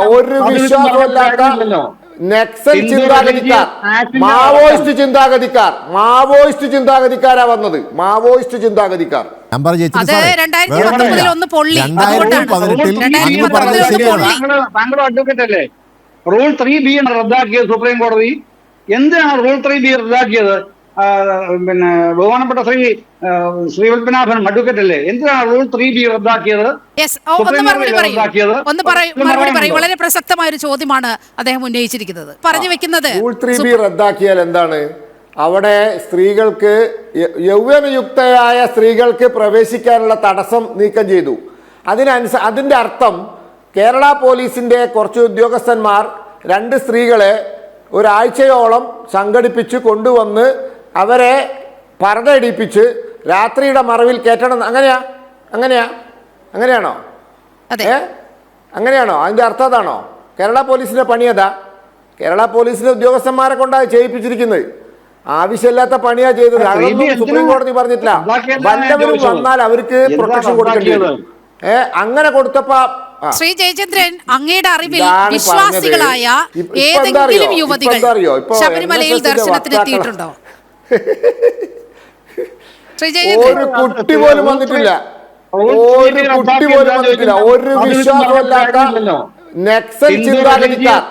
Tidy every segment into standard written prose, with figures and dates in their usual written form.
ഒരു വിശ്വാസമില്ലാത്ത നക്സൽ ചിന്താഗതിക്കാർ, മാവോയിസ്റ്റ് ചിന്താഗതിക്കാരാ വന്നത്. മാവോയിസ്റ്റ് ചിന്താഗതിക്കാർ. താങ്കൾ അഡ്വക്കേറ്റ് അല്ലേ? റൂൾ 3B റദ്ദാക്കിയത് സുപ്രീം കോടതി. എന്തിനാണ് റൂൾ 3B റദ്ദാക്കിയത്? പിന്നെ ബഹുമാനപ്പെട്ട ശ്രീ പത്മനാഭൻ അഡ്വക്കേറ്റ് അല്ലേ? എന്തിനാണ് റൂൾ 3B റദ്ദാക്കിയത്? വളരെ പ്രസക്തമായ ഒരു ചോദ്യമാണ് അദ്ദേഹം ഉന്നയിച്ചിരിക്കുന്നത്. പറഞ്ഞു വെക്കുന്നത് റൂൾ 3B റദ്ദാക്കിയാൽ എന്താണ്? അവിടെ സ്ത്രീകൾക്ക്, യൗവനയുക്തയായ സ്ത്രീകൾക്ക് പ്രവേശിക്കാനുള്ള തടസ്സം നീക്കം ചെയ്തു. അതിന്റെ അർത്ഥം കേരള പോലീസിന്റെ കുറച്ച് ഉദ്യോഗസ്ഥന്മാർ 2 സ്ത്രീകളെ ഒരാഴ്ചയോളം സംഘടിപ്പിച്ച് കൊണ്ടുവന്ന് അവരെ പർദ്ദയിടിപ്പിച്ച് രാത്രിയുടെ മറവിൽ കയറ്റണം. അങ്ങനെയാണോ? അതിന്റെ അർത്ഥം അതാണോ? കേരള പോലീസിന്റെ പണിയതാ? കേരള പോലീസിലെ ഉദ്യോഗസ്ഥന്മാരെ കൊണ്ടാണ് ചെയ്യിപ്പിച്ചിരിക്കുന്നത്. ആവശ്യമില്ലാത്ത പണിയാ ചെയ്തത്. അതൊന്നും സുപ്രീം കോടതി പറഞ്ഞിട്ടില്ല. വല്ലവരും വന്നാൽ അവർക്ക് പ്രൊട്ടക്ഷൻ കൊടുക്കേണ്ടി വരും. അങ്ങനെ കൊടുത്തപ്പോ ശ്രീ ജയചന്ദ്രൻ, അങ്ങയുടെ അറിവിൽ വിശ്വാസികളായ ഏതെങ്കിലും യുവതികൾ ശബരിമലയിൽ ദർശനത്തിനെത്തിയിട്ടുണ്ടോ? ഒരു കുട്ടി പോലും വന്നിട്ടില്ല. ഒരു വിശ്വാസമില്ലാത്ത നക്സൽ ചിന്താഗതിക്കാർ,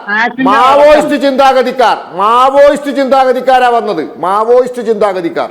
മാവോയിസ്റ്റ് ചിന്താഗതിക്കാരാ വന്നത്. മാവോയിസ്റ്റ് ചിന്താഗതിക്കാർ.